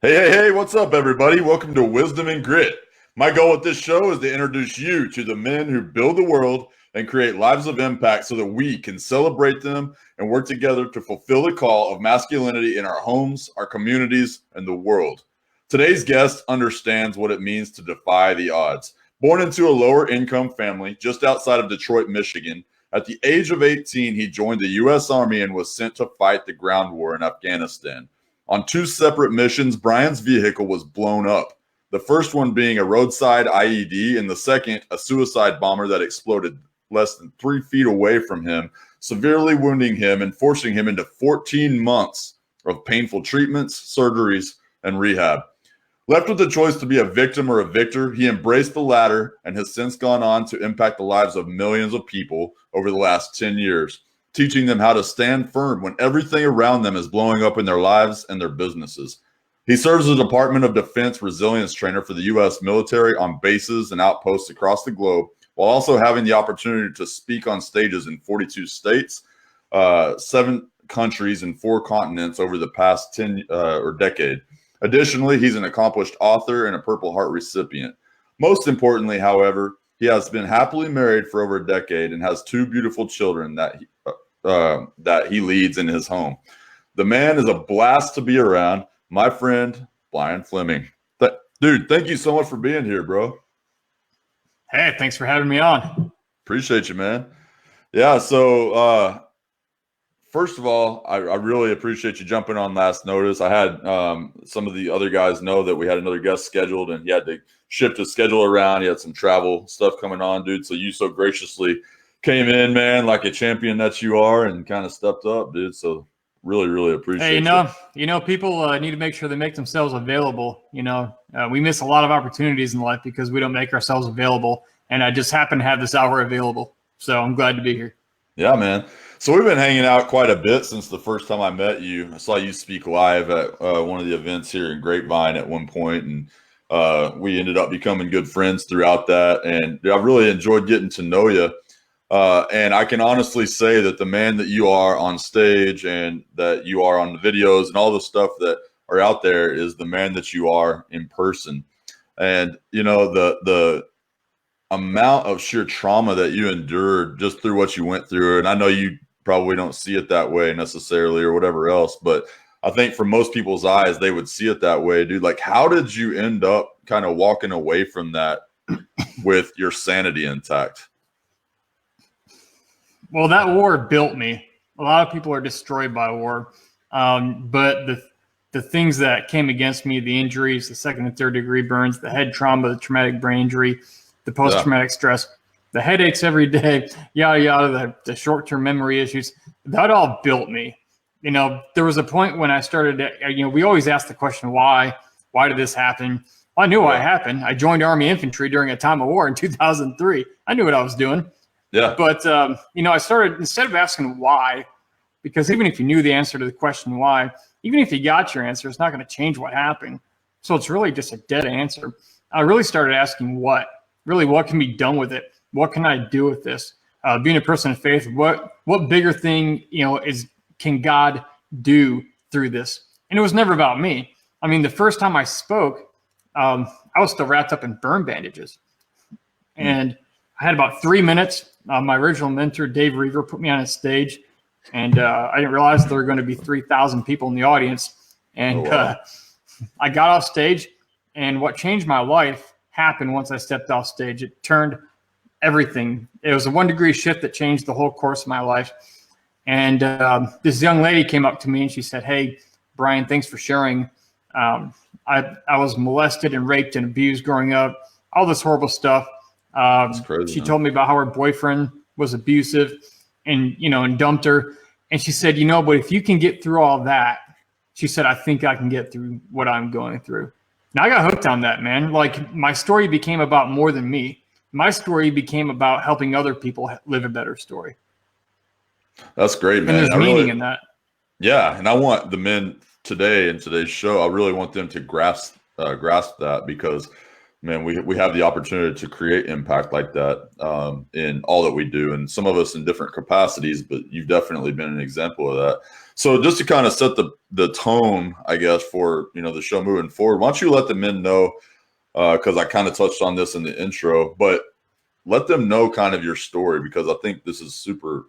Hey, what's up, everybody? Welcome to Wisdom and Grit. My goal with this show is to introduce you to the men who build the world and create lives of impact so that we can celebrate them and work together to fulfill the call of masculinity in our homes, our communities, and the world. Today's guest understands what it means to defy the odds. Born into a lower income family just outside of Detroit, Michigan, at the age of 18, he joined the U.S. Army and was sent to fight the ground war in Afghanistan. On two separate missions, Brian's vehicle was blown up, the first one being a roadside IED, and the second, a suicide bomber that exploded less than 3 feet away from him, severely wounding him and forcing him into 14 months of painful treatments, surgeries, and rehab. Left with the choice to be a victim or a victor, he embraced the latter and has since gone on to impact the lives of millions of people over the last 10 years. Teaching them how to stand firm when everything around them is blowing up in their lives and their businesses. He serves as a Department of Defense resilience trainer for the U.S. military on bases and outposts across the globe, while also having the opportunity to speak on stages in 42 states, 7 countries, and 4 continents over the past 10 or decade. Additionally, he's an accomplished author and a Purple Heart recipient. Most importantly, however, he has been happily married for over a decade and has 2 beautiful children that he leads in his home. The man is a blast to be around. My friend, Brian Fleming. Dude, thank you so much for being here, bro. Hey, thanks for having me on. Appreciate you, man. Yeah, so first of all, I really appreciate you jumping on last notice. I had some of the other guys know that we had another guest scheduled, and he had to shift his schedule around. He had some travel stuff coming on, dude. So you so graciously came in, man, like a champion that you are, and kind of stepped up, dude. So really appreciate it. Hey, people need to make sure they make themselves available. We miss a lot of opportunities in life because we don't make ourselves available. And I just happen to have this hour available. So I'm glad to be here. Yeah, man. So we've been hanging out quite a bit since the first time I met you. I saw you speak live at one of the events here in Grapevine at one point, and we ended up becoming good friends throughout that. And I really enjoyed getting to know you. And I can honestly say that the man that you are on stage and that you are on the videos and all the stuff that are out there is the man that you are in person. And, the amount of sheer trauma that you endured just through what you went through. And I know you probably don't see it that way necessarily or whatever else, but I think from most people's eyes, they would see it that way, dude. Like, how did you end up kind of walking away from that with your sanity intact? Well, that war built me. A lot of people are destroyed by war. But the things that came against me, the injuries, the 2nd and 3rd degree burns, the head trauma, the traumatic brain injury, the post-traumatic stress, the headaches every day, yada, yada, the short-term memory issues, that all built me. There was a point when I started, we always ask the question, why did this happen? Well, I knew why it happened. I joined Army Infantry during a time of war in 2003. I knew what I was doing. Yeah. But, I started, instead of asking why, because even if you knew the answer to the question why, even if you got your answer, it's not going to change what happened. So it's really just a dead answer. I really started asking what can be done with it? What can I do with this? Being a person of faith, what bigger thing, can God do through this? And it was never about me. I mean, the first time I spoke, I was still wrapped up in burn bandages. And I had about 3 minutes. My original mentor, Dave Reaver, put me on a stage, and I didn't realize there were going to be 3,000 people in the audience. And I got off stage, and what changed my life happened once I stepped off stage. It turned everything. It was a 1-degree shift that changed the whole course of my life. And this young lady came up to me, and she said, "Hey, Brian, thanks for sharing. I was molested and raped and abused growing up, all this horrible stuff." Crazy, she told me about how her boyfriend was abusive and dumped her. And she said, but if you can get through all that, she said, I think I can get through what I'm going through. Now I got hooked on that, man. Like, my story became about more than me. My story became about helping other people live a better story. That's great, man. And there's meaning in that. Yeah. And I want the men today in today's show, I really want them to grasp that, because man, we have the opportunity to create impact like that in all that we do, and some of us in different capacities, but you've definitely been an example of that. So just to kind of set the tone, I guess, for, you know, the show moving forward, why don't you let the men know, because I kind of touched on this in the intro, but let them know kind of your story, because I think this is super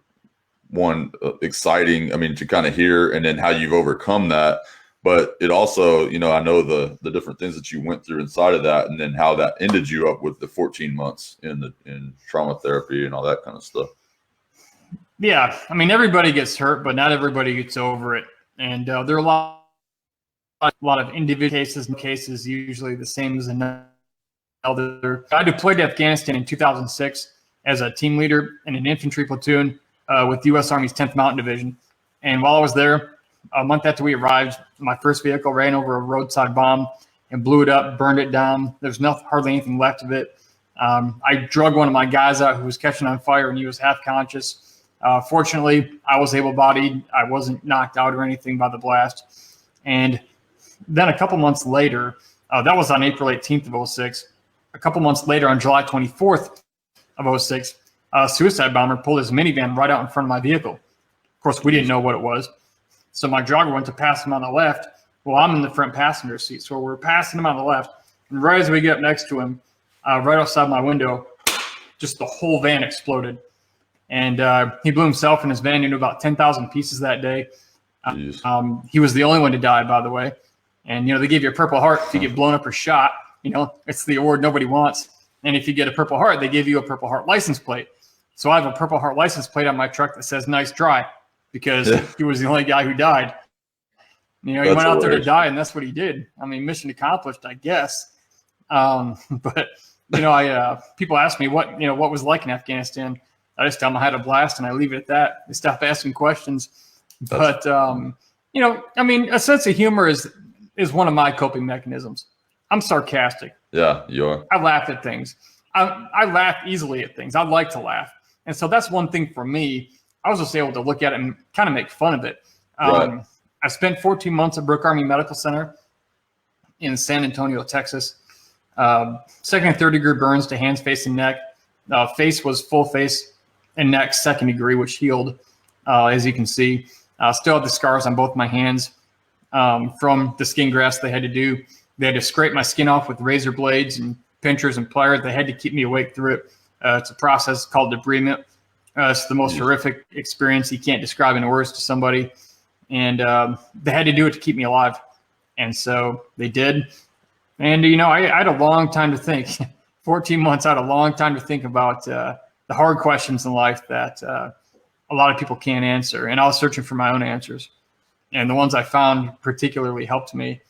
exciting. I mean, to kind of hear, and then how you've overcome that. But it also, you know, I know the different things that you went through inside of that, and then how that ended you up with the 14 months in trauma therapy and all that kind of stuff. Yeah, I mean, everybody gets hurt, but not everybody gets over it. And there are a lot of individual cases, usually the same as another. I deployed to Afghanistan in 2006 as a team leader in an infantry platoon with the U.S. Army's 10th Mountain Division. And while I was there, a month after we arrived, my first vehicle ran over a roadside bomb and blew it up, burned it down. There's hardly anything left of it. I drug one of my guys out who was catching on fire, and he was half conscious. Fortunately, I was able-bodied. I wasn't knocked out or anything by the blast. And then a couple months later, that was on April 18th of 06. A couple months later, on July 24th of 06, a suicide bomber pulled his minivan right out in front of my vehicle. Of course, we didn't know what it was. So my jogger went to pass him on the left. Well, I'm in the front passenger seat. So we're passing him on the left. And right as we get up next to him, right outside my window, just the whole van exploded. And he blew himself and his van into about 10,000 pieces that day. He was the only one to die, by the way. And, you know, they give you a Purple Heart if you get blown up or shot. You know, it's the award nobody wants. And if you get a Purple Heart, they give you a Purple Heart license plate. So I have a Purple Heart license plate on my truck that says "Nice Try," because he was the only guy who died. You know, he went out there to die, and that's what he did. I mean, mission accomplished, I guess. But, you know, people ask me what was like in Afghanistan. I just tell them I had a blast, and I leave it at that. They stop asking questions. But, you know, I mean, a sense of humor is one of my coping mechanisms. I'm sarcastic. Yeah, you are. I laugh at things. I laugh easily at things. I like to laugh. And so that's one thing for me. I was just able to look at it and kind of make fun of it. Right. I spent 14 months at Brooke Army Medical Center in San Antonio, Texas. Second and third degree burns to hands, face, and neck. Face was full face, and neck second degree, which healed, as you can see. Still have the scars on both my hands from the skin grafts they had to do. They had to scrape my skin off with razor blades and pinchers and pliers. They had to keep me awake through it. It's a process called debridement. It's the most horrific experience you can't describe in words to somebody. And they had to do it to keep me alive. And so they did. And, you know, I had a long time to think. 14 months, I had a long time to think about the hard questions in life that a lot of people can't answer. And I was searching for my own answers. And the ones I found particularly helped me,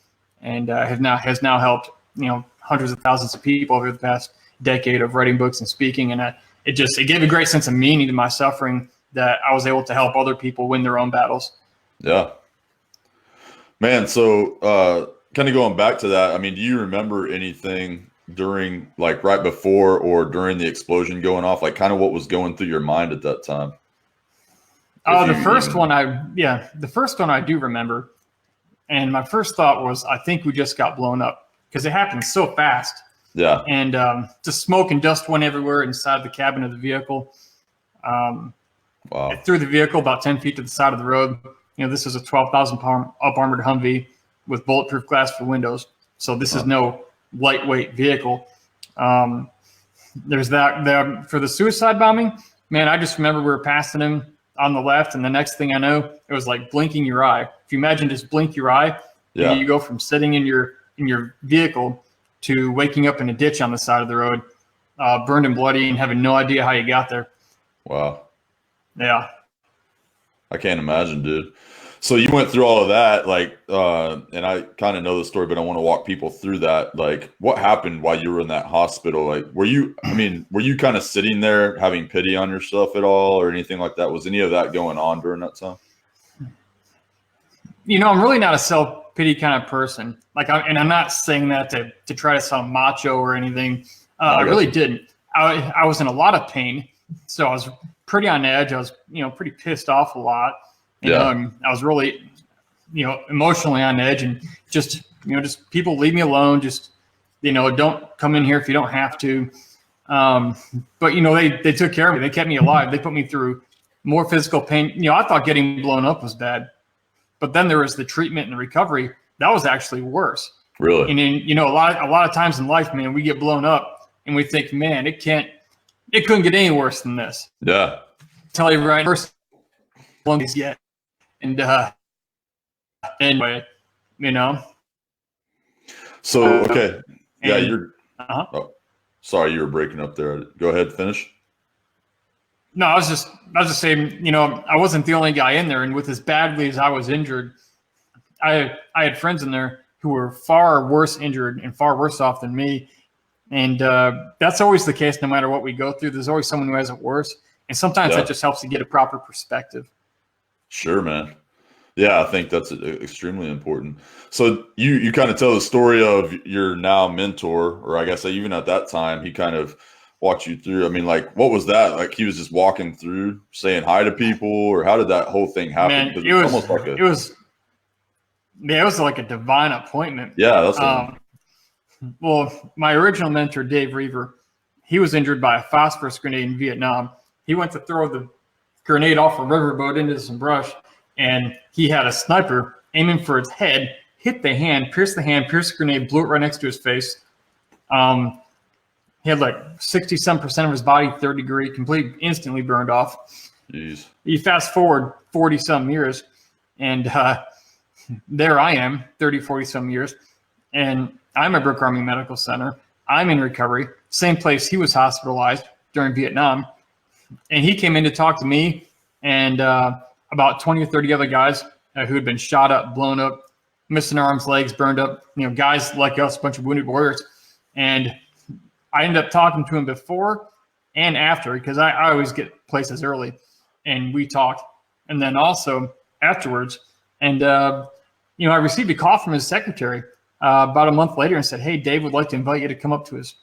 and has now helped, you know, hundreds of thousands of people over the past decade of writing books and speaking. And it gave a great sense of meaning to my suffering, that I was able to help other people win their own battles. Yeah, man. So kind of going back to that, I mean, do you remember anything during, like, right before or during the explosion going off, like kind of what was going through your mind at that time? The first one I do remember. And my first thought was, I think we just got blown up, because it happened so fast. Yeah. And just smoke and dust went everywhere inside the cabin of the vehicle. Wow. It threw the vehicle about 10 feet to the side of the road. You know, this is a 12,000-pound up-armored Humvee with bulletproof glass for windows. So this is no lightweight vehicle. There's that there for the suicide bombing. Man, I just remember we were passing him on the left, and the next thing I know, it was like blinking your eye. If you imagine just blink your eye, yeah, you go from sitting in your vehicle to waking up in a ditch on the side of the road, burned and bloody, and having no idea how you got there. Wow. Yeah. I can't imagine, dude. So you went through all of that, like, and I kind of know the story, but I want to walk people through that. Like, what happened while you were in that hospital? Like, were you kind of sitting there having pity on yourself at all, or anything like that? Was any of that going on during that time? You know, I'm really not a self-pity kind of person. Like, I'm not saying that to try to sound macho or anything. I really didn't. I was in a lot of pain, so I was pretty on edge. I was, you know, pretty pissed off a lot. And, I was really, you know, emotionally on edge, and just people leave me alone. Just, don't come in here if you don't have to. But they took care of me. They kept me alive. They put me through more physical pain. I thought getting blown up was bad, but then there was the treatment and recovery. That was actually worse. Really? And then, a lot of times in life, man, we get blown up and we think, man, it couldn't get any worse than this. Yeah. Tell you right, first one is yet. And anyway, So, okay. Yeah, you're. Uh-huh. Oh, sorry, you were breaking up there. Go ahead, finish. No, I was just saying, I wasn't the only guy in there, and with as badly as I was injured, I had friends in there who were far worse injured and far worse off than me. And that's always the case no matter what we go through. There's always someone who has it worse. And sometimes that just helps to get a proper perspective. Sure, man. Yeah, I think that's extremely important. So you kind of tell the story of your now mentor, or I guess even at that time, he kind of walked you through. I mean, like, what was that? Like, he was just walking through, saying hi to people, or how did that whole thing happen? Man, it was like a divine appointment. Yeah, that's well, my original mentor, Dave Reaver, he was injured by a phosphorus grenade in Vietnam. He went to throw the grenade off a riverboat into some brush, and he had a sniper aiming for his head, hit the hand, pierced the grenade, blew it right next to his face. He had like 60-some% of his body, third degree, completely instantly burned off. Jeez. You fast forward 40-some years, and there I am, 30, 40-some years, and I'm at Brooke Army Medical Center. I'm in recovery, same place he was hospitalized during Vietnam. And he came in to talk to me and about 20 or 30 other guys who had been shot up, blown up, missing arms, legs, burned up, guys like us, a bunch of wounded warriors. And I ended up talking to him before and after, because I always get places early, and we talked. And then also afterwards, and I received a call from his secretary about a month later and said, "Hey, Dave would like to invite you to come up to his,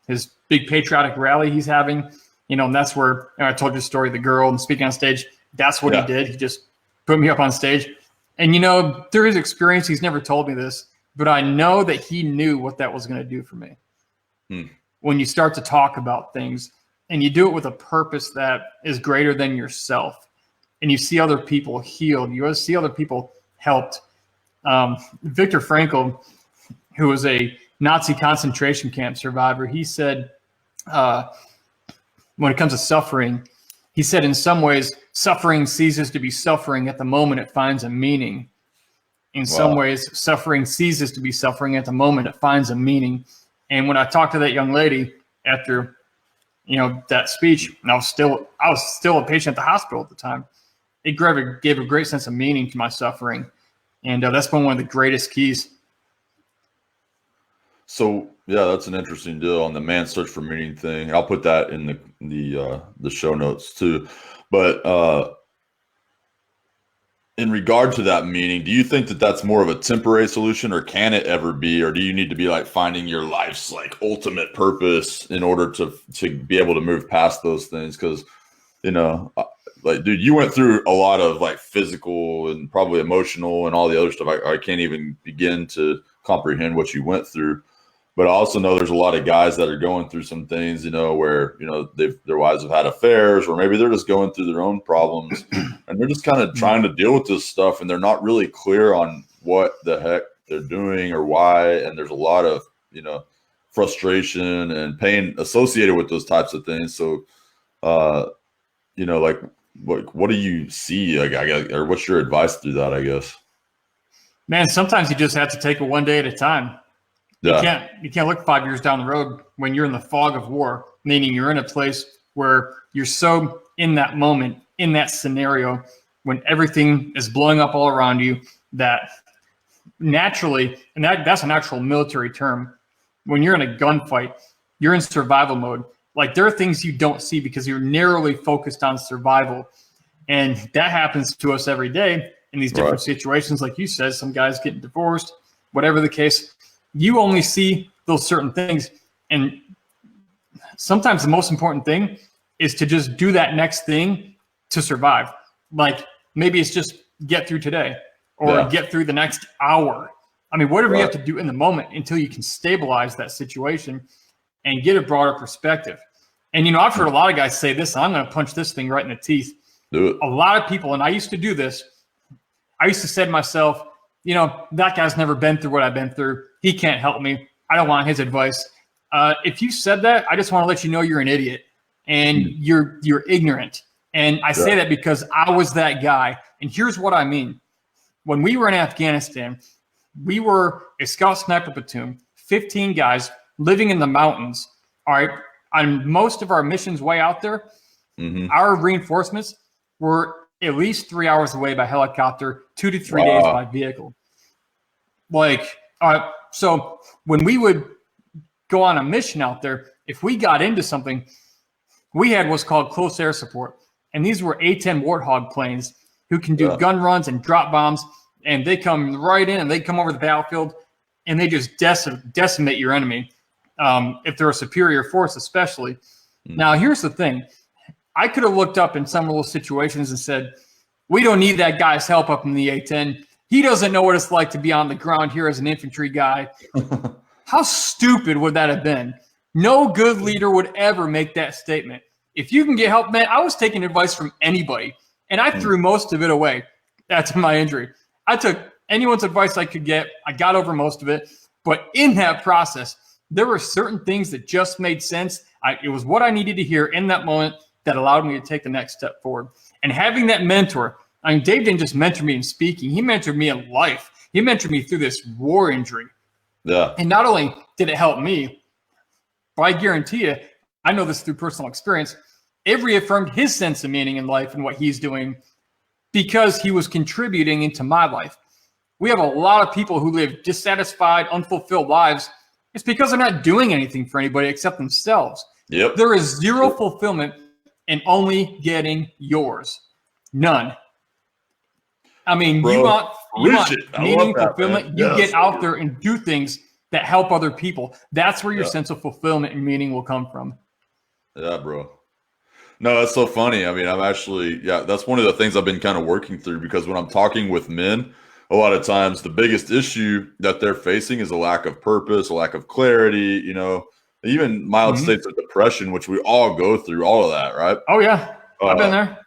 his big patriotic rally he's having." And that's where I told you the story of the girl and speaking on stage. That's what he did. He just put me up on stage. And, through his experience, he's never told me this, but I know that he knew what that was going to do for me. When you start to talk about things and you do it with a purpose that is greater than yourself, and you see other people healed, you see other people helped. Viktor Frankl, who was a Nazi concentration camp survivor, he said, when it comes to suffering, he said, in some ways, suffering ceases to be suffering at the moment it finds a meaning. In some ways, suffering ceases to be suffering at the moment it finds a meaning. And when I talked to that young lady after, that speech, and I was still a patient at the hospital at the time, it gave a great sense of meaning to my suffering. And that's been one of the greatest keys. So yeah, that's an interesting deal on the man's search for meaning thing. I'll put that in the show notes too. But in regard to that meaning, do you think that that's more of a temporary solution, or can it ever be, or do you need to be like finding your life's like ultimate purpose in order to be able to move past those things? Because like, dude, you went through a lot of like physical and probably emotional and all the other stuff. I can't even begin to comprehend what you went through. But I also know there's a lot of guys that are going through some things, where, their wives have had affairs, or maybe they're just going through their own problems and they're just kind of trying to deal with this stuff, and they're not really clear on what the heck they're doing or why. And there's a lot of, frustration and pain associated with those types of things. So, like, what do you see? Or what's your advice through that, I guess? Man, sometimes you just have to take it one day at a time. Yeah. You can't look 5 years down the road when you're in the fog of war, meaning you're in a place where you're so in that moment, in that scenario, when everything is blowing up all around you, that naturally, and that's an actual military term, when you're in a gunfight, you're in survival mode. Like, there are things you don't see because you're narrowly focused on survival. And that happens to us every day in these different situations. Like you said, some guys getting divorced, whatever the case. You only see those certain things. And sometimes the most important thing is to just do that next thing to survive. Like, maybe it's just get through today, or get through the next hour. I mean, whatever you Right. have to do in the moment until you can stabilize that situation and get a broader perspective. And, you know, I've heard a lot of guys say this, I'm going to punch this thing right in the teeth. Do it. A lot of people, and I used to do this, I used to say to myself, you know, that guy's never been through what I've been through. He can't help me. I don't want his advice. If you said that, I just want to let you know you're an idiot and you're ignorant. And I say that because I was that guy. And here's what I mean. When we were in Afghanistan, we were a scout sniper platoon, 15 guys living in the mountains. All right. On most of our missions way out there, our reinforcements were at least 3 hours away by helicopter, 2 to 3 days by vehicle. Like, so when we would go on a mission out there, if we got into something, we had what's called close air support. And these were A-10 Warthog planes who can do gun runs and drop bombs. And they come right in and they come over the battlefield and they just decimate your enemy. If they're a superior force, especially. Now, here's the thing. I could have looked up in some of those situations and said, we don't need that guy's help up in the A-10. He doesn't know what it's like to be on the ground here as an infantry guy. How stupid would that have been? No good leader would ever make that statement. If you can get help, man, I was taking advice from anybody, and I threw most of it away after my injury. I took anyone's advice I could get. I got over most of it. But in that process, there were certain things that just made sense. It was what I needed to hear in that moment that allowed me to take the next step forward. And having that mentor, I mean, Dave didn't just mentor me in speaking. He mentored me in life. He mentored me through this war injury. Yeah. And not only did it help me, but I guarantee you, I know this through personal experience, it reaffirmed his sense of meaning in life and what he's doing because he was contributing into my life. We have a lot of people who live dissatisfied, unfulfilled lives. It's because they're not doing anything for anybody except themselves. Yep. There is zero fulfillment in only getting yours. None. I mean, Bro, you want meaning, that, fulfillment, man. you Yes, get out dude. there and do things that help other people. That's where your sense of fulfillment and meaning will come from. Yeah, bro. No, that's so funny. I mean, I'm actually, that's one of the things I've been kind of working through because when I'm talking with men, a lot of times the biggest issue that they're facing is a lack of purpose, a lack of clarity, you know, even mild states of depression, which we all go through, all of that, right? Oh, yeah. I've been there.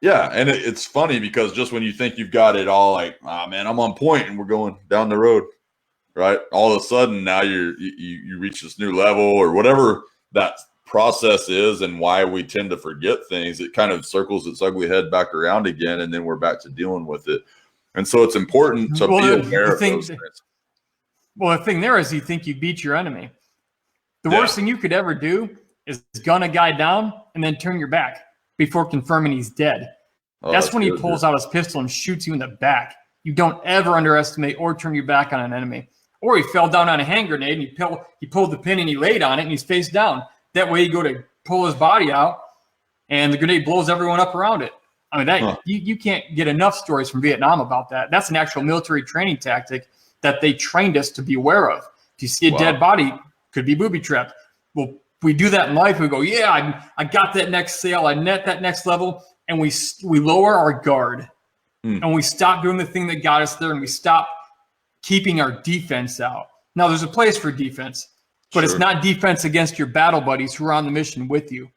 Yeah, and it's funny because just when you think you've got it all like, man, I'm on point and we're going down the road, right? All of a sudden now you reach this new level or whatever that process is and why we tend to forget things. It kind of circles its ugly head back around again and then we're back to dealing with it. And so it's important to be aware of those things. Well, the thing there is you think you beat your enemy. The worst thing you could ever do is gun a guy down and then turn your back before confirming he's dead. That's when he pulls out his pistol and shoots you in the back. You don't ever underestimate or turn your back on an enemy. Or he fell down on a hand grenade and he pulled the pin and he laid on it and he's face down. That way you go to pull his body out and the grenade blows everyone up around it. I mean, you can't get enough stories from Vietnam about that. That's an actual military training tactic that they trained us to be aware of. If you see a dead body, could be booby trapped. Well, we do that in life. We go, I got that next sale. I net that next level. And we lower our guard. And we stop doing the thing that got us there. And we stop keeping our defense out. Now, there's a place for defense. But it's not defense against your battle buddies who are on the mission with you.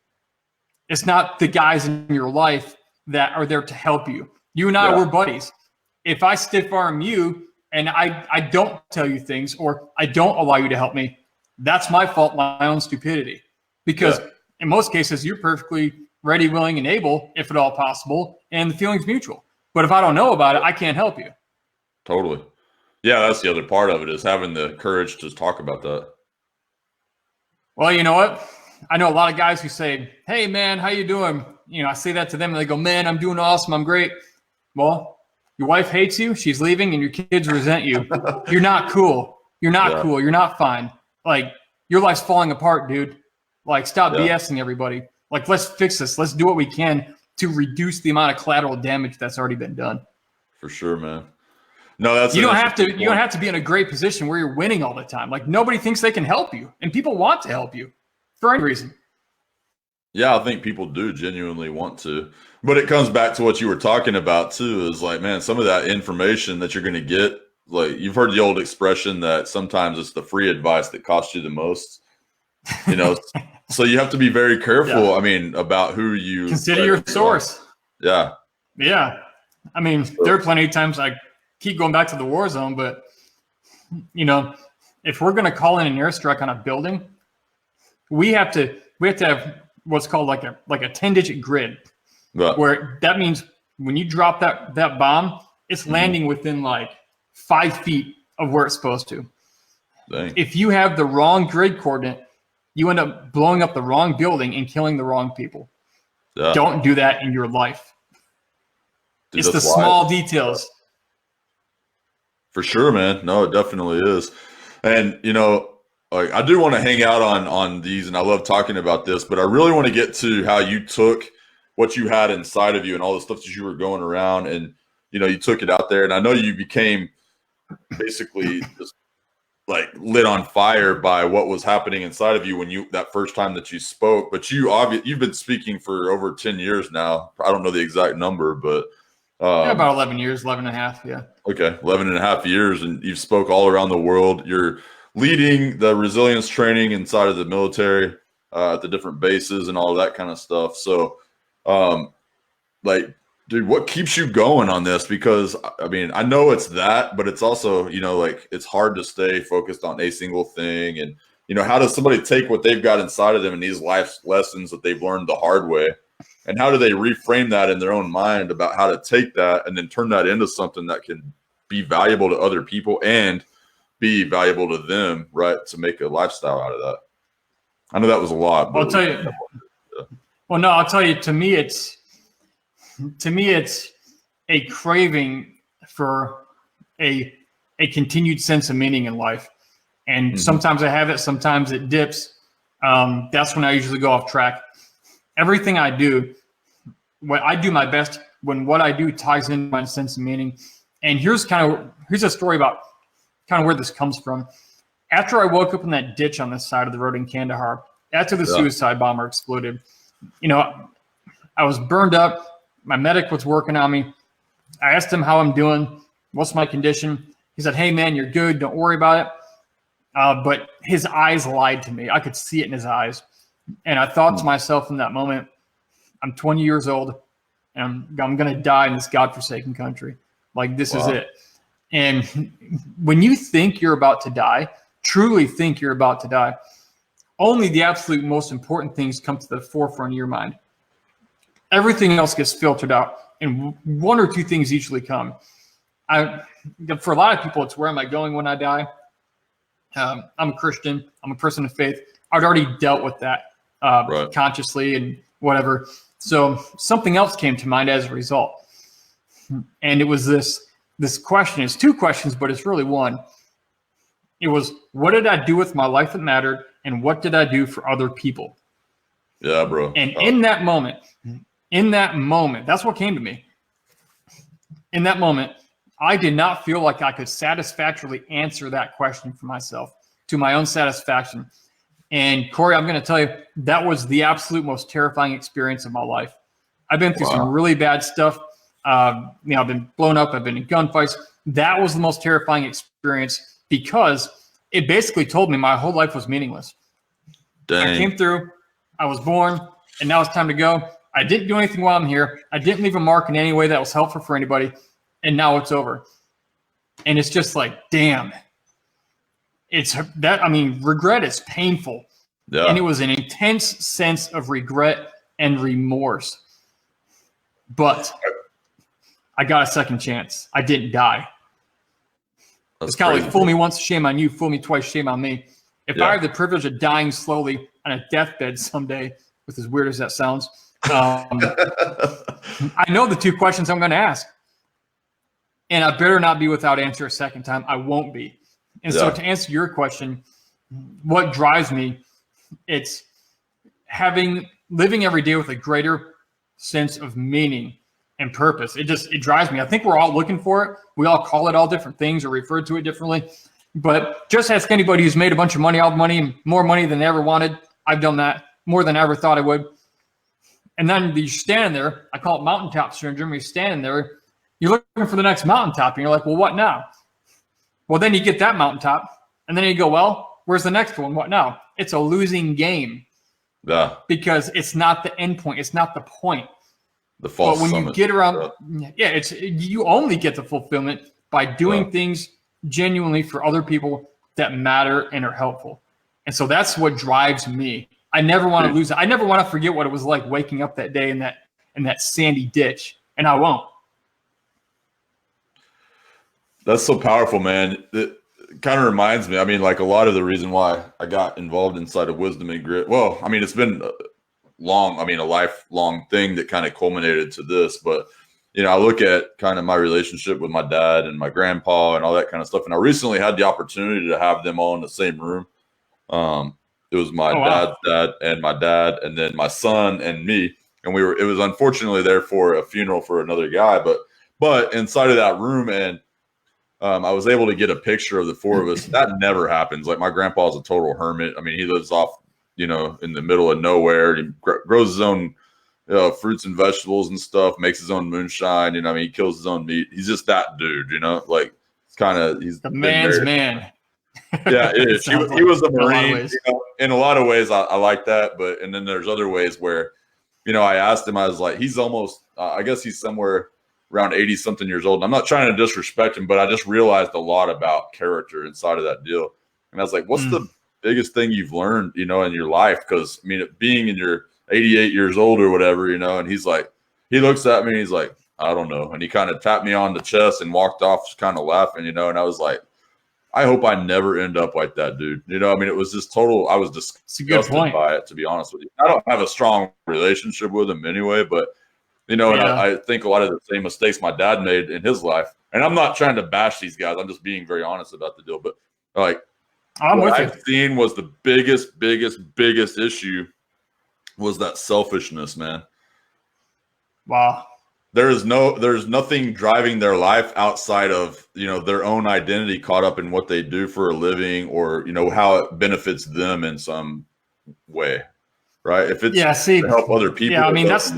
It's not the guys in your life that are there to help you. You and I were buddies. If I stiff arm you and I don't tell you things or I don't allow you to help me, that's my fault, my own stupidity. Because in most cases, you're perfectly ready, willing, and able, if at all possible, and the feeling's mutual. But if I don't know about it, I can't help you. Totally. Yeah, that's the other part of it is having the courage to talk about that. Well, you know what? I know a lot of guys who say, hey, man, how you doing? You know, I say that to them and they go, man, I'm doing awesome. I'm great. Well, your wife hates you. She's leaving and your kids resent you. You're not cool. You're not cool. You're not fine. Like, your life's falling apart, dude. Like, stop BSing everybody. Like, let's fix this. Let's do what we can to reduce the amount of collateral damage that's already been done. For sure, man. No, that's you don't have to be in a great position where you're winning all the time. Like, nobody thinks they can help you, and people want to help you for any reason. Yeah, I think people do genuinely want to. But it comes back to what you were talking about too, is like, man, some of that information that you're going to get like you've heard the old expression that sometimes it's the free advice that costs you the most, you know. So you have to be very careful. Yeah. I mean, about who you Consider your source. Yeah. Yeah. I mean, there are plenty of times I keep going back to the war zone, but you know, if we're going to call in an airstrike on a building, we have to have what's called like a 10-digit grid, where that means when you drop that bomb, it's landing within like 5 feet of where it's supposed to. Dang. If you have the wrong grid coordinate, you end up blowing up the wrong building and killing the wrong people. Yeah. Don't do that in your life. Dude, it's the small details. For sure, man. No, it definitely is. And, you know, like I do want to hang out on these, and I love talking about this, but I really want to get to how you took what you had inside of you and all the stuff that you were going around, and, you know, you took it out there. And I know you became basically just like lit on fire by what was happening inside of you when that first time that you spoke. But you've been speaking for over 10 years now. I don't know the exact number, but about 11 years, 11 and a half. Yeah. Okay. 11 and a half years. And you've spoke all around the world. You're leading the resilience training inside of the military, at the different bases and all of that kind of stuff. So, like, dude, what keeps you going on this? Because I mean, I know it's that, but it's also, you know, like it's hard to stay focused on a single thing. And, you know, how does somebody take what they've got inside of them and these life lessons that they've learned the hard way, and how do they reframe that in their own mind about how to take that and then turn that into something that can be valuable to other people and be valuable to them, right? To make a lifestyle out of that. I know that was a lot. I'll tell you. Well, no, I'll tell you, to me, it's a craving for a continued sense of meaning in life. And sometimes I have it, sometimes it dips. That's when I usually go off track. Everything I do, what I do my best when what I do ties into my sense of meaning. And here's a story about kind of where this comes from. After I woke up in that ditch on the side of the road in Kandahar, after the suicide bomber exploded, you know, I was burned up. My medic was working on me. I asked him how I'm doing. What's my condition? He said, "Hey man, you're good. Don't worry about it." But his eyes lied to me. I could see it in his eyes. And I thought to myself in that moment, I'm 20 years old and I'm going to die in this godforsaken country. Like, this is it. And when you think you're about to die, truly think you're about to die, only the absolute most important things come to the forefront of your mind. Everything else gets filtered out, and one or two things usually come. For a lot of people, it's where am I going when I die? I'm a Christian. I'm a person of faith. I'd already dealt with that consciously and whatever. So something else came to mind as a result. And it was this question. It's two questions, but it's really one. It was, what did I do with my life that mattered? And what did I do for other people? Yeah, bro. And in that moment, that's what came to me. In that moment, I did not feel like I could satisfactorily answer that question for myself to my own satisfaction. And Corey, I'm going to tell you, that was the absolute most terrifying experience of my life. I've been through some really bad stuff. I've been blown up. I've been in gunfights. That was the most terrifying experience because it basically told me my whole life was meaningless. Dang. I came through, I was born, and now it's time to go. I didn't do anything while I'm here. I didn't leave a mark in any way that was helpful for anybody. And now it's over. And it's just like, damn. Regret is painful. Yeah. And it was an intense sense of regret and remorse. But I got a second chance. I didn't die. It's kind of like, fool me once, shame on you. Fool me twice, shame on me. If I have the privilege of dying slowly on a deathbed someday, with as weird as that sounds, I know the two questions I'm going to ask. And I better not be without answer a second time. I won't be. And so to answer your question, what drives me, it's living every day with a greater sense of meaning and purpose. It drives me. I think we're all looking for it. We all call it all different things or refer to it differently. But just ask anybody who's made a bunch of money, all the money, more money than they ever wanted. I've done that more than I ever thought I would. And then you're standing there. I call it mountaintop syndrome. You're standing there. You're looking for the next mountaintop, and you're like, well, what now? Well, then you get that mountaintop, and then you go, well, where's the next one? What now? It's a losing game. Yeah. Because it's not the end point. It's not the point. The false But when summit. you get around, you only get the fulfillment by doing things genuinely for other people that matter and are helpful. And so that's what drives me. I never want to lose it. I never want to forget what it was like waking up that day in that sandy ditch, and I won't. That's so powerful, man. It kind of reminds me, I mean, like a lot of the reason why I got involved inside of Wisdom and Grit. Well, I mean, it's been a lifelong thing that kind of culminated to this. But, you know, I look at kind of my relationship with my dad and my grandpa and all that kind of stuff. And I recently had the opportunity to have them all in the same room. It was my dad's dad and my dad, and then my son and me. And it was unfortunately there for a funeral for another guy, but inside of that room, and I was able to get a picture of the four of us. That never happens. Like, my grandpa's a total hermit. I mean, he lives off, you know, in the middle of nowhere. He grows his own fruits and vegetables and stuff, makes his own moonshine. You know, I mean, he kills his own meat. He's just that dude, you know, like he's the man's man. Yeah, it is. He was a Marine. You know, in a lot of ways, I like that. But, and then there's other ways where, you know, I asked him, I was like, he's almost, I guess he's somewhere around 80 something years old. And I'm not trying to disrespect him, but I just realized a lot about character inside of that deal. And I was like, what's the biggest thing you've learned, you know, in your life? Because, I mean, being in your 88 years old or whatever, you know, and he's like, he looks at me and he's like, I don't know. And he kind of tapped me on the chest and walked off just kind of laughing, you know, and I was like, I hope I never end up like that dude. You know, I mean, it was just total, I was disgusted by it, to be honest with you. I don't have a strong relationship with him anyway, but, you know, and I think a lot of the same mistakes my dad made in his life. And I'm not trying to bash these guys. I'm just being very honest about the deal. But, like, what I've seen was the biggest issue was that selfishness, man. Wow. There's nothing driving their life outside of, you know, their own identity caught up in what they do for a living, or, you know, how it benefits them in some way, right? If it's to help other people. Yeah, I mean, that's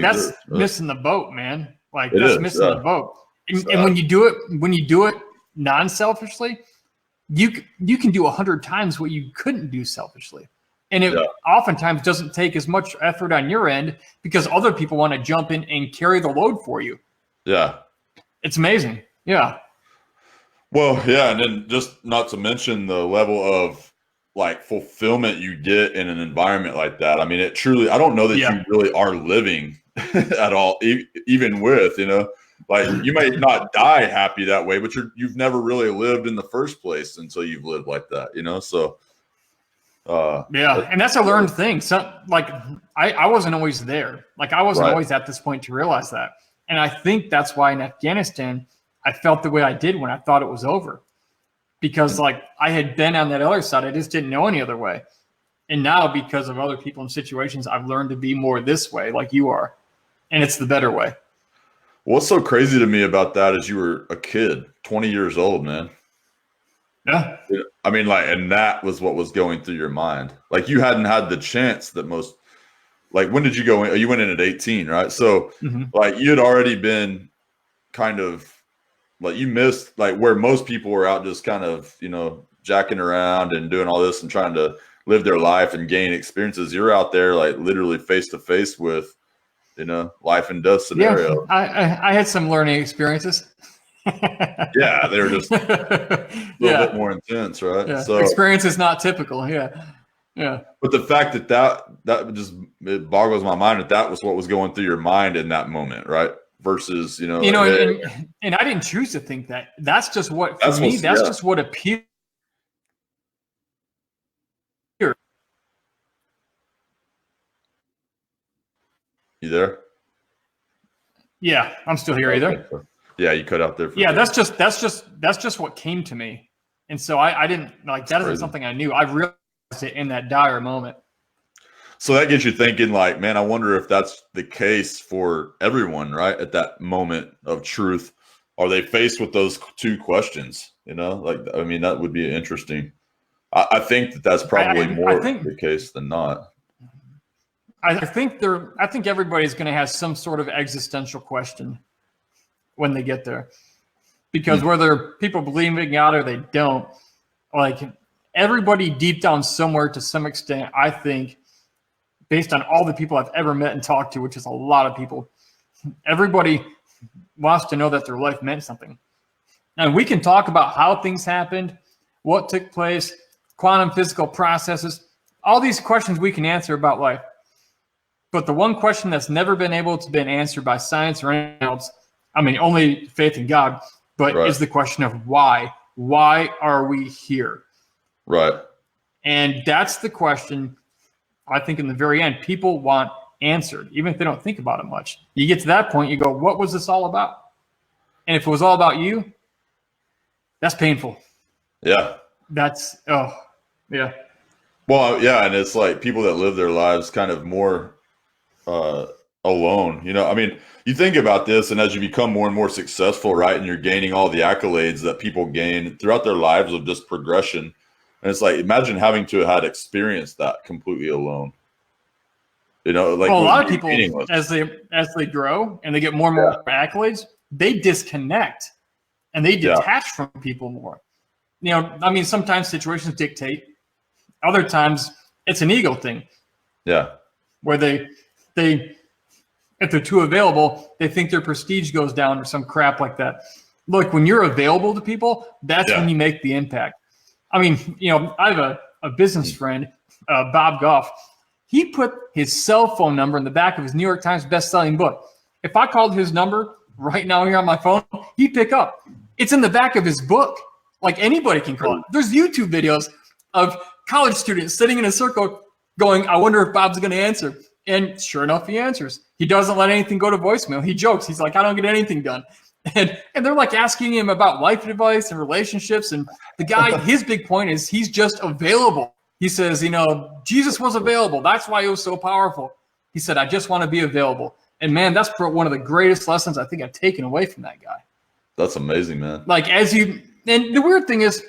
missing the boat, man. Like, that's missing the boat. And when you do it non-selfishly, you can do 100 times what you couldn't do selfishly. And it oftentimes doesn't take as much effort on your end because other people want to jump in and carry the load for you. Yeah. It's amazing. Yeah. Well, yeah. And then just not to mention the level of like fulfillment you get in an environment like that. I mean, it truly, I don't know that you really are living at all, even with, you know, like you may not die happy that way, but you've never really lived in the first place until you've lived like that, you know? So, and that's a learned thing. So, like, I wasn't always there. Like, I wasn't always at this point to realize that. And I think that's why in Afghanistan, I felt the way I did when I thought it was over. Because, like, I had been on that other side. I just didn't know any other way. And now, because of other people and situations, I've learned to be more this way, like you are. And it's the better way. What's so crazy to me about that is you were a kid, 20 years old, man. Yeah. I mean, like, and that was what was going through your mind. Like, you hadn't had the chance that most, like, when did you go in? You went in at 18, right? So, like, you had already been kind of, like, you missed, like, where most people were out just kind of, you know, jacking around and doing all this and trying to live their life and gain experiences. You're out there, like, literally face to face with, you know, life and death scenario. Yeah, I had some learning experiences. Yeah, they were just a little bit more intense, right? Yeah. So experience is not typical. Yeah. But the fact that just, it boggles my mind that was what was going through your mind in that moment, right? Versus, you know, and I didn't choose to think that. That's just what for me. That's just what appeared. You there? Yeah, I'm still here. Either. Yeah, you cut out there. That's just what came to me, and so I didn't like that. Isn't something I knew. I realized it in that dire moment. So that gets you thinking, like, man, I wonder if that's the case for everyone, right? At that moment of truth, are they faced with those two questions? You know, like, I mean, that would be interesting. I think that's probably more the case than not. I think everybody's going to have some sort of existential question when they get there. because whether people believe in God or they don't, like everybody deep down somewhere to some extent, I think, based on all the people I've ever met and talked to, which is a lot of people, everybody wants to know that their life meant something. And we can talk about how things happened, what took place, quantum physical processes, all these questions we can answer about life. But the one question that's never been able to be answered by science or anything else, I mean, only faith in God, but is the question of why. Why are we here? Right. And that's the question, I think, in the very end, people want answered, even if they don't think about it much. You get to that point, you go, what was this all about? And if it was all about you, that's painful. Yeah. That's, yeah. Well, yeah. And it's like people that live their lives kind of more alone. I mean, you think about this, and as you become more and more successful, right, and you're gaining all the accolades that people gain throughout their lives of just progression. And it's like, imagine having to have had experienced that completely alone. Like a lot of people, as they grow and they get more and more accolades, they disconnect and they detach from people more. I mean, sometimes situations dictate. Other times it's an ego thing. Yeah. Where they if they're too available, they think their prestige goes down or some crap like that. Look, when you're available to people, that's when you make the impact. I mean, I have a business friend, Bob Goff. He put his cell phone number in the back of his New York Times best-selling book. If I called his number right now here on my phone, he'd pick up. It's in the back of his book. Like anybody can call it. There's YouTube videos of college students sitting in a circle going, I wonder if Bob's going to answer. And sure enough, he answers. He doesn't let anything go to voicemail. He jokes. He's like, I don't get anything done. And they're like asking him about life advice and relationships. And the guy, his big point is he's just available. He says, Jesus was available. That's why he was so powerful. He said, I just want to be available. And man, that's one of the greatest lessons I think I've taken away from that guy. That's amazing, man. Like and the weird thing is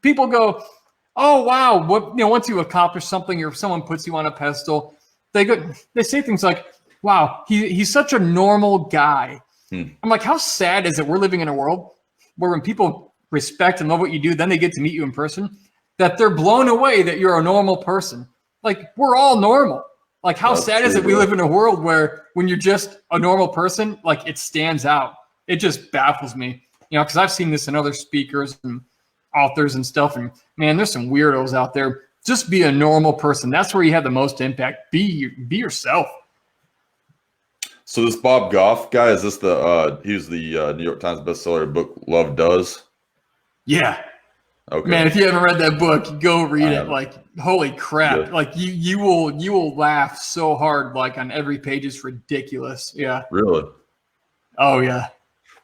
people go, oh, wow. Once you accomplish something or if someone puts you on a pedestal, they say things like, wow, he's such a normal guy. I'm like, how sad is it we're living in a world where when people respect and love what you do, then they get to meet you in person, that they're blown away that you're a normal person. Like, we're all normal. Like, how sad is it we live in a world where when you're just a normal person, like, it stands out. It just baffles me. Because I've seen this in other speakers and authors and stuff, and man, there's some weirdos out there. Just be a normal person. That's where you have the most impact. Be yourself. So this Bob Goff guy, is this he was the New York Times bestseller book Love Does? Yeah. Okay. Man, if you haven't read that book, go read it. Like, holy crap. Yeah. Like you will laugh so hard, like on every page. Is ridiculous. Yeah. Really? Oh yeah.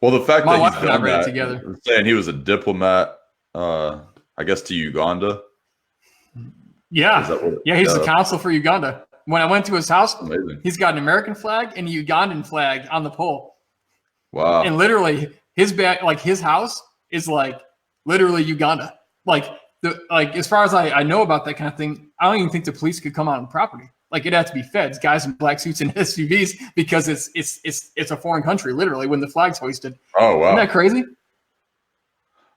Well, the fact that he's done that, together. Saying he was a diplomat, I guess, to Uganda. Yeah. He's the consul for Uganda. When I went to his house, he's got an American flag and a Ugandan flag on the pole. Wow. And literally his house is like literally Uganda. Like as far as I know about that kind of thing, I don't even think the police could come on the property. Like, it'd have to be feds, guys in black suits and SUVs, because it's a foreign country, literally, when the flag's hoisted. Oh, wow. Isn't that crazy?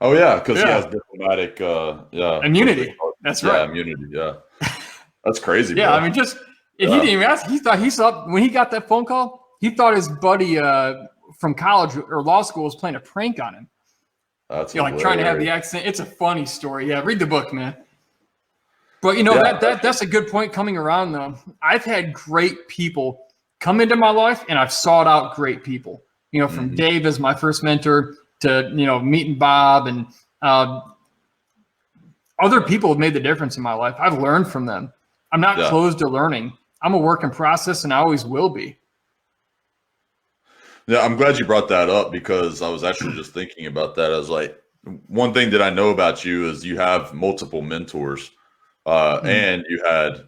Oh, yeah, because he has diplomatic immunity. That's right. Yeah, immunity, yeah. That's crazy. Yeah, bro. I mean, he didn't even ask. He thought when he got that phone call, he thought his buddy from college or law school was playing a prank on him. That's like trying to have the accent. It's a funny story. Yeah, read the book, man. But that's a good point coming around though. I've had great people come into my life, and I've sought out great people. From Dave as my first mentor to meeting Bob, and other people have made the difference in my life. I've learned from them. I'm not closed to learning. I'm a work in process, and I always will be. Yeah, I'm glad you brought that up, because I was actually just thinking about that. I was like, one thing that I know about you is you have multiple mentors. And you had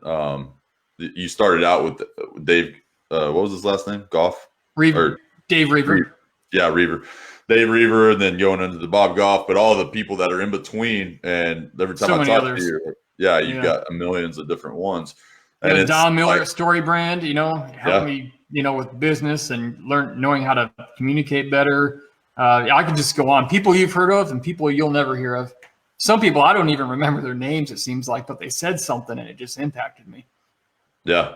you started out with Dave. What was his last name? Goff? Reaver. Dave Reaver. Yeah, Reaver. Dave Reaver, and then going into the Bob Goff, but all the people that are in between. And every time I talk to you, you've got millions of different ones. And it's Don Miller at Story Brand, helped me, with business and knowing how to communicate better. I could just go on. People you've heard of and people you'll never hear of. Some people I don't even remember their names, it seems like, but they said something and it just impacted me. Yeah.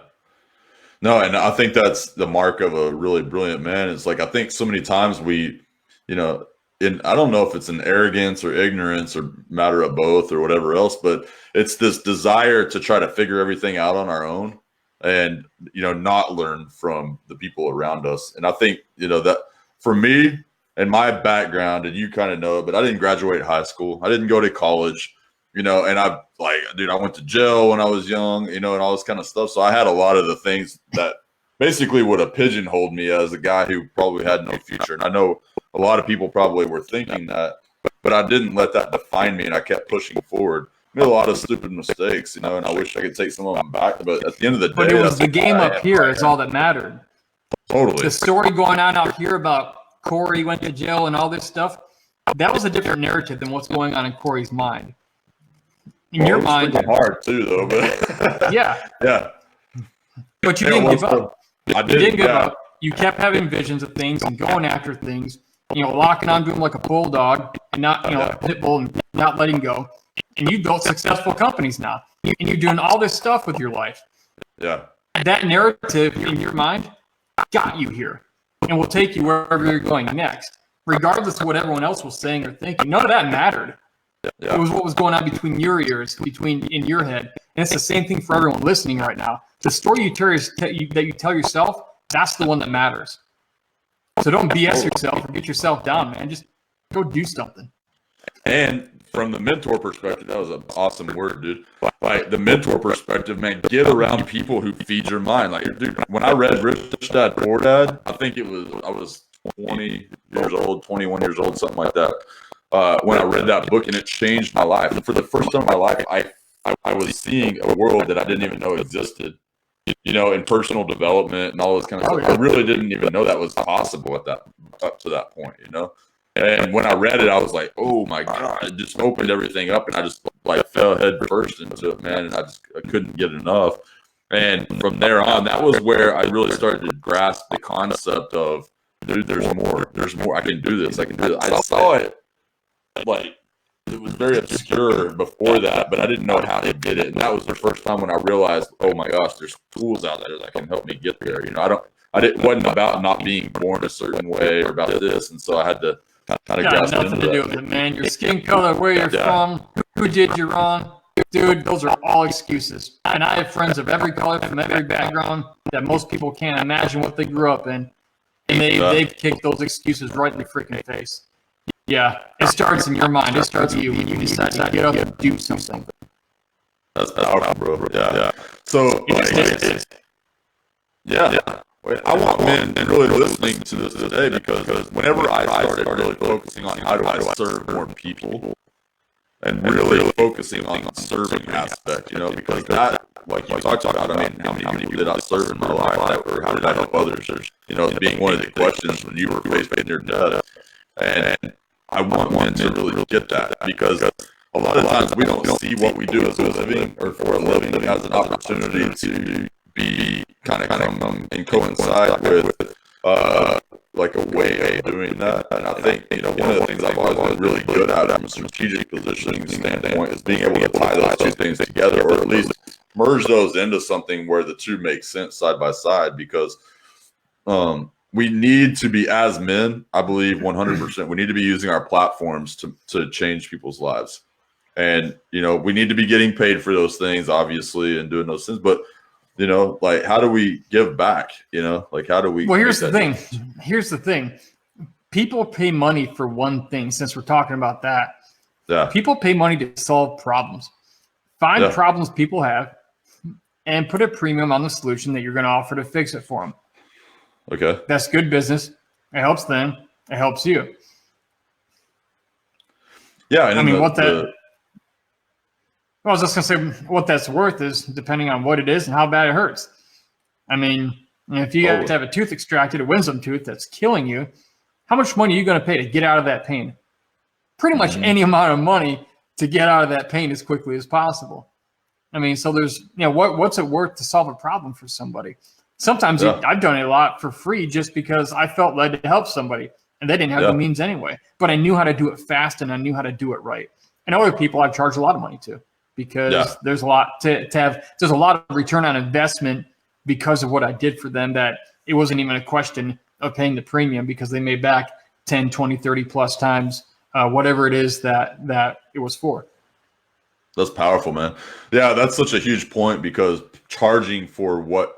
No, and I think that's the mark of a really brilliant man. It's like I think so many times we, you know, I don't know if it's an arrogance or ignorance or matter of both or whatever else, but it's this desire to try to figure everything out on our own and, you know, not learn from the people around us. And I think, you know, that for me and my background, and you kind of know it, but I didn't graduate high school. I didn't go to college, you know, and I went to jail when I was young, you know, and all this kind of stuff. So I had a lot of the things that basically would have pigeonholed me as a guy who probably had no future. And I know a lot of people probably were thinking that, but I didn't let that define me, and I kept pushing forward. I made a lot of stupid mistakes, you know, and I wish I could take some of them back. But at the end of the day, but it was the game up here is all that mattered. Totally. The story going on out here about Corey went to jail and all this stuff, that was a different narrative than what's going on in Corey's mind. In your mind, hard too, though. But yeah. But you didn't give up. You didn't give up. You kept having visions of things and going after things. You know, locking on to them like a bulldog and not, you know, a pit bull and not letting go. And you built successful companies now, and you're doing all this stuff with your life. Yeah. That narrative in your mind got you here, and will take you wherever you're going next, regardless of what everyone else was saying or thinking. None of that mattered. Yeah. It was what was going on between your ears, in your head. And it's the same thing for everyone listening right now. The story that you tell yourself, that's the one that matters. So don't BS yourself or get yourself down, man. Just go do something. And from the mentor perspective, that was an awesome word, dude. Like the mentor perspective, man, get around people who feed your mind. Like, dude, when I read Rich Dad Poor Dad, I was 20 years old, 21 years old, something like that. When I read that book, and it changed my life. And for the first time in my life, I was seeing a world that I didn't even know existed, you know, in personal development and all this kind of stuff. I really didn't even know that was possible up to that point, you know. And when I read it, I was like, oh my God, it just opened everything up, and I just like fell head first into it, man. And I couldn't get enough. And from there on, that was where I really started to grasp the concept of, dude, there's more. I can do this. I saw it. Like, it was very obscure before that, but I didn't know how to get it. And that was the first time when I realized, oh my gosh, there's tools out there that can help me get there. You know, it wasn't about not being born a certain way or about this. And so I had to kind of grasp nothing to do with it, man. Your skin color, where you're from, who did you wrong. Dude, those are all excuses. And I have friends of every color from every background that most people can't imagine what they grew up in. And they've kicked those excuses right in the freaking face. Yeah, it starts in your mind. It starts with you when you decide to get up and do something. That's powerful, bro. Yeah. So, I want men really listening to this today, because whenever I started really focusing on how do I serve more people and really focusing on the serving aspect, you know, because that, like you talked about, I mean, how many people did I serve in my life, or how did I help others? You know, being one of the questions when you were facing your death. And I want men to really get that, because a lot of times we don't see what we do as a living or for a living as an opportunity to be kind of come and coincide with like a way of doing that. And I think, you know, one of the things I've always been really good at from a strategic positioning standpoint is being able to tie those two things together, or at least merge those into something where the two make sense side by side, because we need to be, as men, I believe 100%, we need to be using our platforms to change people's lives. And, you know, we need to be getting paid for those things, obviously, and doing those things. But, you know, like, how do we give back? You know, like, how do we? Well, here's the thing. Here's the thing. People pay money for one thing, since we're talking about that. Yeah. People pay money to solve problems. Find problems people have and put a premium on the solution that you're going to offer to fix it for them. Okay. That's good business. It helps them. It helps you. Yeah. I mean, I was just going to say what that's worth is depending on what it is and how bad it hurts. I mean, if you have to have a tooth extracted, a wisdom tooth that's killing you, how much money are you going to pay to get out of that pain? Pretty much any amount of money to get out of that pain as quickly as possible. I mean, so there's, you know, what's it worth to solve a problem for somebody? Sometimes I've done it a lot for free just because I felt led to help somebody. and they didn't have the means anyway. But I knew how to do it fast, and I knew how to do it right. And other people I've charged a lot of money to, because there's a lot to have. There's a lot of return on investment because of what I did for them, that it wasn't even a question of paying the premium, because they made back 10, 20, 30 plus times whatever it is that it was for. That's powerful, man. Yeah, that's such a huge point, because charging for what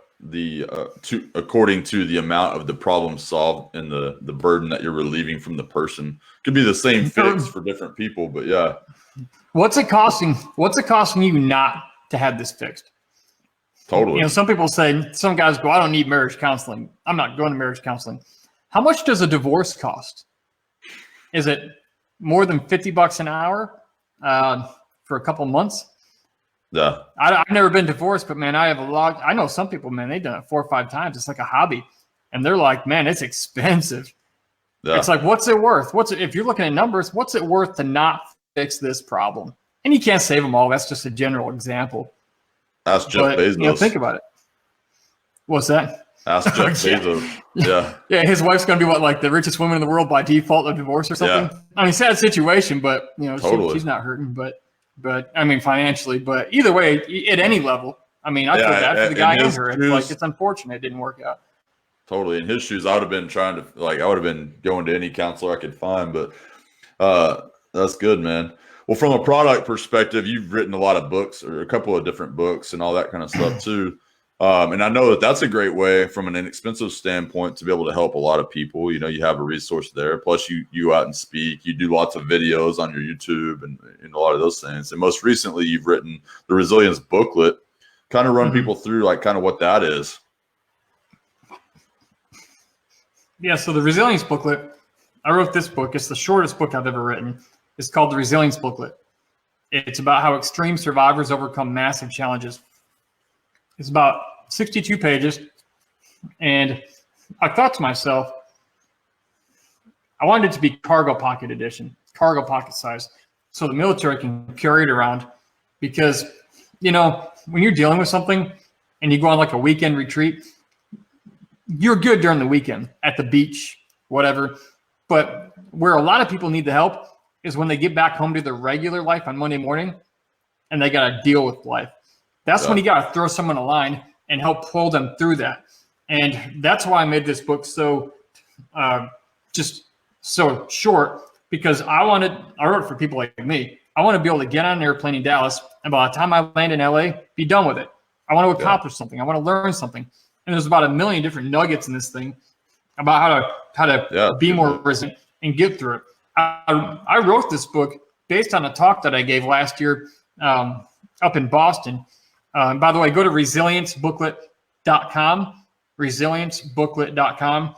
according to the amount of the problem solved and the burden that you're relieving from the person could be the same fix for different people. But yeah. What's it costing you not to have this fixed? Totally. You know, some people say, some guys go, I don't need marriage counseling. I'm not going to marriage counseling. How much does a divorce cost? Is it more than $50 an hour for a couple months? Yeah. I've never been divorced, but man, I know some people, man, they've done it 4 or 5 times. It's like a hobby. And they're like, man, it's expensive. Yeah. It's like, what's it worth? If you're looking at numbers, what's it worth to not fix this problem? And you can't save them all. That's just a general example. Ask Jeff Bezos. You know, think about it. What's that? Ask Jeff Bezos. Yeah. Yeah, his wife's going to be like the richest woman in the world by default of divorce or something. Yeah. I mean, sad situation, but you know, totally. She's not hurting, but I mean, financially, but either way, at any level, I mean, I feel bad for the guy and her. It's like, it's unfortunate it didn't work out. Totally. In his shoes, I would have been I would have been going to any counselor I could find, but that's good, man. Well, from a product perspective, you've written a lot of books, or a couple of different books and all that kind of stuff too. And I know that's a great way from an inexpensive standpoint to be able to help a lot of people. You know, you have a resource there. Plus you go out and speak. You do lots of videos on your YouTube and a lot of those things. And most recently, you've written the Resilience booklet. Kind of run people through like kind of what that is. Yeah, so the Resilience booklet, I wrote this book. It's the shortest book I've ever written. It's called the Resilience booklet. It's about how extreme survivors overcome massive challenges. It's about 62 pages. And I thought to myself, I wanted it to be cargo pocket edition, cargo pocket size, so the military can carry it around. Because, you know, when you're dealing with something and you go on like a weekend retreat, you're good during the weekend at the beach, whatever. But where a lot of people need the help is when they get back home to their regular life on Monday morning and they got to deal with life. That's when you got to throw someone a line and help pull them through that. And that's why I made this book so just so short, because I wrote it for people like me. I want to be able to get on an airplane in Dallas, and by the time I land in LA, be done with it. I want to accomplish something. I want to learn something. And there's about 1 million different nuggets in this thing about how to be more resilient and get through it. I wrote this book based on a talk that I gave last year up in Boston. By the way, go to resiliencebooklet.com, resiliencebooklet.com.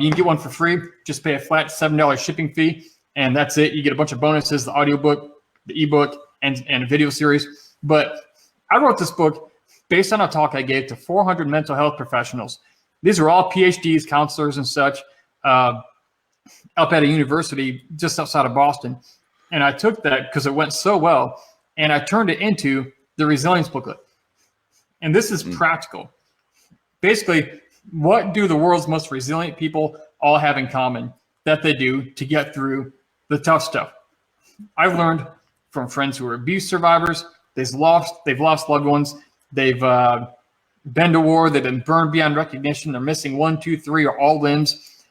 You can get one for free. Just pay a flat $7 shipping fee, and that's it. You get a bunch of bonuses, the audiobook, the ebook, and a video series. But I wrote this book based on a talk I gave to 400 mental health professionals. These are all PhDs, counselors, and such, up at a university just outside of Boston. And I took that because it went so well, and I turned it into the Resilience booklet. And this is practical. Basically, what do the world's most resilient people all have in common that they do to get through the tough stuff? I've learned from friends who are abuse survivors. They've lost loved ones. They've been to war. They've been burned beyond recognition. They're missing 1, 2, 3, or all limbs.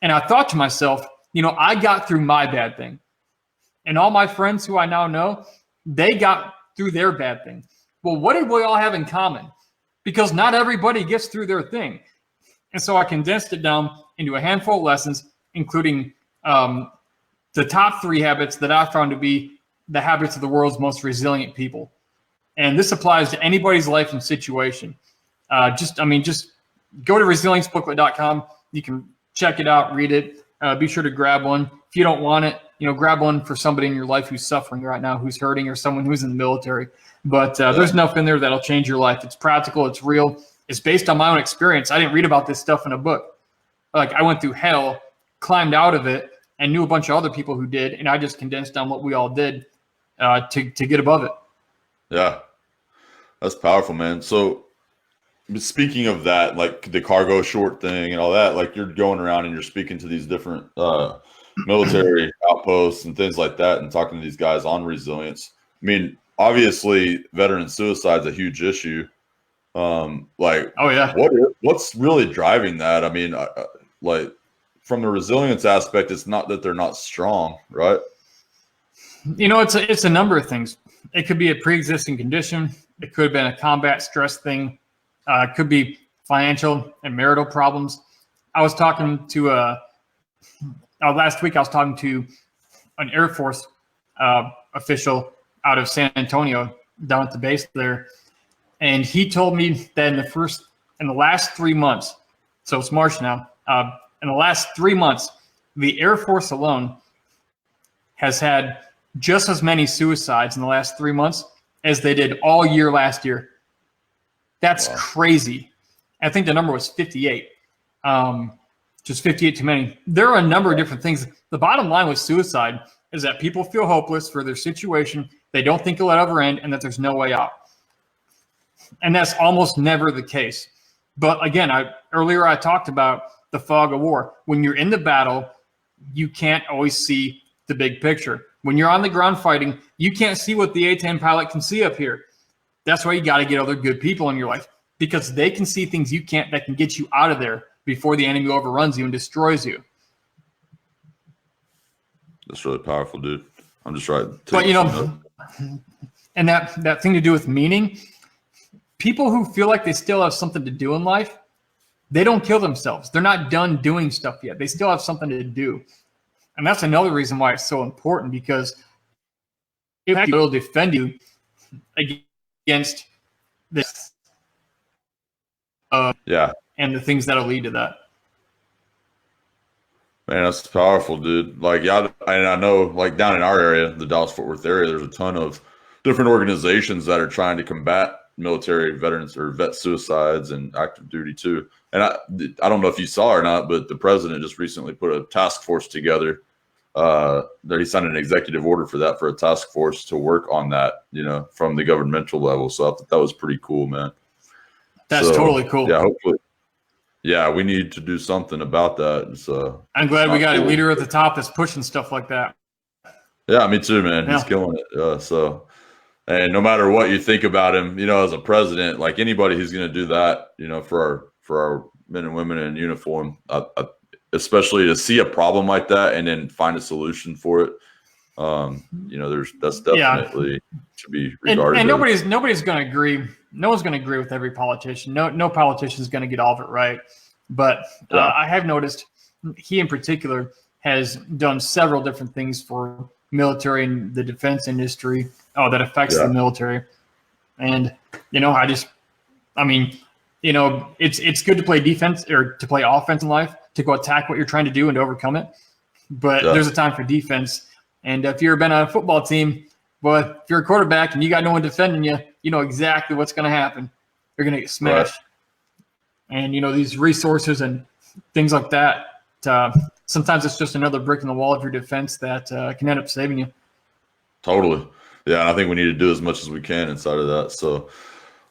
And I thought to myself, you know, I got through my bad thing. And all my friends who I now know, they got through their bad thing. Well, what did we all have in common? Because not everybody gets through their thing. And so I condensed it down into a handful of lessons, including the top 3 habits that I found to be the habits of the world's most resilient people. And this applies to anybody's life and situation. Just go to resiliencebooklet.com. You can check it out, read it. Be sure to grab one. If you don't want it, you know, grab one for somebody in your life who's suffering right now, who's hurting, or someone who's in the military. But there's enough in there that'll change your life. It's practical. It's real. It's based on my own experience. I didn't read about this stuff in a book. Like, I went through hell, climbed out of it, and knew a bunch of other people who did. And I just condensed down what we all did to get above it. Yeah. That's powerful, man. So speaking of that, like the cargo short thing and all that, like you're going around and you're speaking to these different military outposts and things like that and talking to these guys on resilience. I mean, obviously veteran suicide is a huge issue. Like, oh yeah, what's really driving that? I mean, like from the resilience aspect, it's not that they're not strong, right? You know, it's a number of things. It could be a pre-existing condition. It could have been a combat stress thing. It could be financial and marital problems. I was talking to last week. I was talking to an Air Force official out of San Antonio down at the base there, and he told me that in the last 3 months, so it's March now. In the last 3 months, the Air Force alone has had just as many suicides in the last 3 months as they did all year last year. That's crazy. I think the number was 58. Just 58 too many. There are a number of different things. The bottom line with suicide is that people feel hopeless for their situation. They don't think it'll ever end and that there's no way out. And that's almost never the case. But again, earlier I talked about the fog of war. When you're in the battle, you can't always see the big picture. When you're on the ground fighting, you can't see what the A-10 pilot can see up here. That's why you got to get other good people in your life, because they can see things you can't, that can get you out of there before the enemy overruns you and destroys you. That's really powerful, dude. I'm just trying to. But, you know, and that thing to do with meaning, people who feel like they still have something to do in life, they don't kill themselves. They're not done doing stuff yet. They still have something to do. And that's another reason why it's so important, because it will defend you against this and the things that'll lead to that. Man, that's powerful, dude. Like, yeah, and I know, like down in our area, the Dallas-Fort Worth area, there's a ton of different organizations that are trying to combat military veterans or vet suicides and active duty too. And I don't know if you saw or not, but the president just recently put a task force together. He signed an executive order for a task force to work on that, you know, from the governmental level. So I thought that was pretty cool, man. That's totally cool. Yeah, hopefully. Yeah, we need to do something about that. So I'm glad we got a leader at the top that's pushing stuff like that. Yeah, me too, man. Yeah. He's killing it. And no matter what you think about him, you know, as a president, like anybody who's going to do that, you know, for our men and women in uniform, especially to see a problem like that and then find a solution for it. You know, that's definitely should be regarded. And nobody's going to agree. No one's going to agree with every politician. No politician is going to get all of it right. But I have noticed he in particular has done several different things for military and the defense industry that affects the military. And, you know, I mean, you know, it's good to play defense or to play offense in life, to go attack what you're trying to do and to overcome it. But there's a time for defense. And if you've been on a football team, well, if you're a quarterback and you got no one defending you, you know exactly what's going to happen. You're going to get smashed. Right. And, you know, these resources and things like that, sometimes it's just another brick in the wall of your defense that can end up saving you. Totally. Yeah, and I think we need to do as much as we can inside of that. So,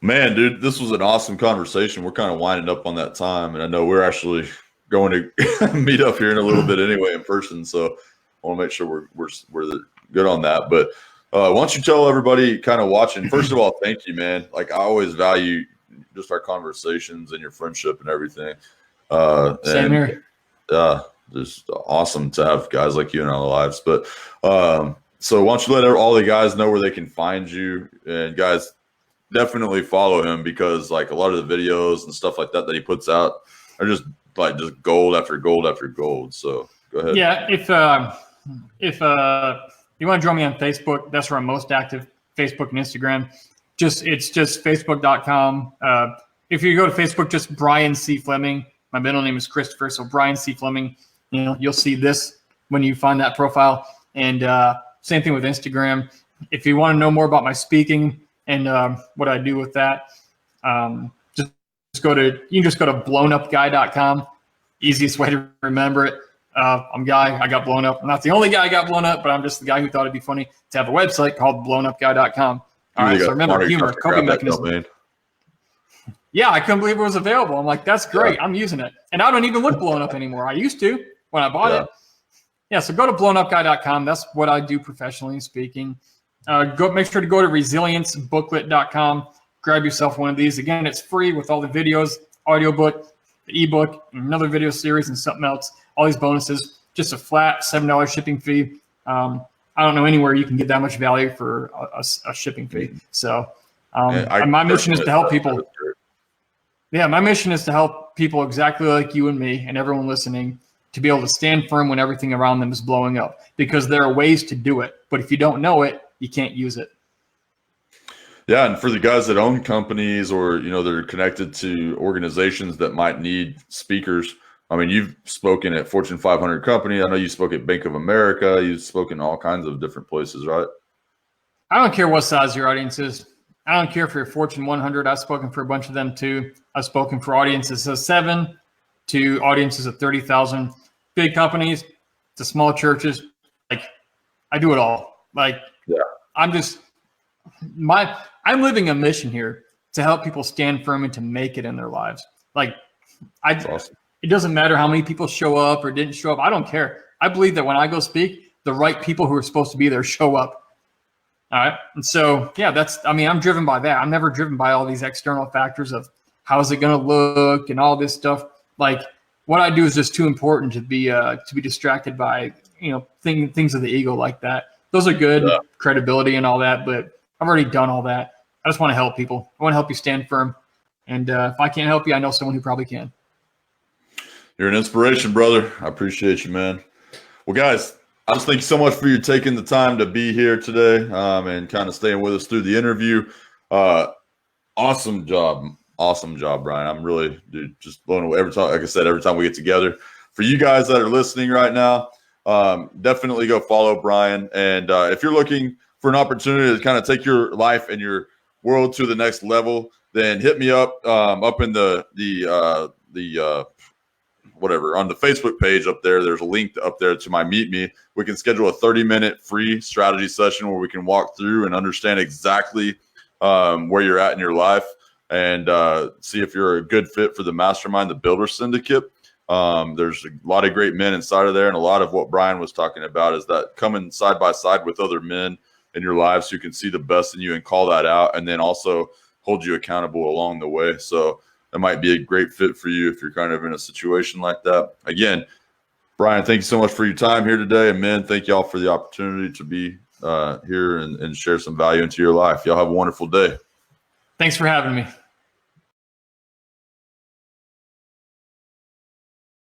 man, dude, this was an awesome conversation. We're kind of winding up on that time, and I know we're actually going to meet up here in a little bit anyway in person. So I want to make sure we're good on that. But why don't you tell everybody kind of watching, first of all, thank you, man. Like, I always value just our conversations and your friendship and everything. Same here. Just awesome to have guys like you in our lives. But so why don't you let all the guys know where they can find you, and guys, definitely follow him, because like a lot of the videos and stuff like that he puts out are just gold after gold after gold. So go ahead. Yeah. If you want to join me on Facebook, that's where I'm most active, Facebook and Instagram. It's just facebook.com. If you go to Facebook, just Brian C. Fleming. My middle name is Christopher, so Brian C. Fleming. You know, you'll see this when you find that profile. And same thing with Instagram. If you want to know more about my speaking and what I do with that, you can just go to blownupguy.com. Easiest way to remember it. I'm Guy. I got blown up. I'm not the only guy I got blown up, but I'm just the guy who thought it'd be funny to have a website called blownupguy.com. All right, so remember, humor, coping mechanism. Yeah, I couldn't believe it was available. I'm like, that's great. I'm using it. And I don't even look blown up anymore. I used to when I bought it. Yeah, so go to blownupguy.com. That's what I do professionally speaking. Make sure to go to resiliencebooklet.com. Grab yourself one of these. Again, it's free with all the videos, audiobook, the ebook, another video series, and something else. All these bonuses. Just a flat $7 shipping fee. I don't know anywhere you can get that much value for a shipping fee. So my mission is to help people. Yeah, my mission is to help people exactly like you and me and everyone listening to be able to stand firm when everything around them is blowing up, because there are ways to do it. But if you don't know it, you can't use it. Yeah, and for the guys that own companies or, they're connected to organizations that might need speakers. I mean, you've spoken at Fortune 500 company. I know you spoke at Bank of America. You've spoken all kinds of different places, right? I don't care what size your audience is. I don't care if you're Fortune 100. I've spoken for a bunch of them too. I've spoken for audiences of 7 to audiences of 30,000. Big companies to small churches. Like, I do it all. Like, yeah. I'm living a mission here to help people stand firm and to make it in their lives. Like, That's awesome. It doesn't matter how many people show up or didn't show up. I don't care. I believe that when I go speak, the right people who are supposed to be there show up. All right. And so, yeah, I'm driven by that. I'm never driven by all these external factors of how's it going to look and all this stuff. Like, what I do is just too important to be distracted by, things of the ego like that. Those are good, credibility and all that, but I've already done all that. I just want to help people. I want to help you stand firm. And if I can't help you, I know someone who probably can. You're an inspiration, brother. I appreciate you, man. Well, guys, I just thank you so much for you taking the time to be here today and kind of staying with us through the interview. Awesome job. Awesome job, Brian. I'm really just blown away every time. Like I said, every time we get together. For you guys that are listening right now, definitely go follow Brian. And if you're looking for an opportunity to kind of take your life and your world to the next level, then hit me up in the whatever on the Facebook page up there. There's a link up there to my Meet Me. We can schedule a 30-minute free strategy session where we can walk through and understand exactly where you're at in your life and see if you're a good fit for the mastermind, the Builder Syndicate. There's a lot of great men inside of there, and a lot of what Brian was talking about is that coming side by side with other men in your lives who can see the best in you and call that out, and then also hold you accountable along the way. So that might be a great fit for you if you're kind of in a situation like that. Again, Brian, thank you so much for your time here today. And men, thank y'all for the opportunity to be here and share some value into your life. Y'all have a wonderful day. Thanks for having me.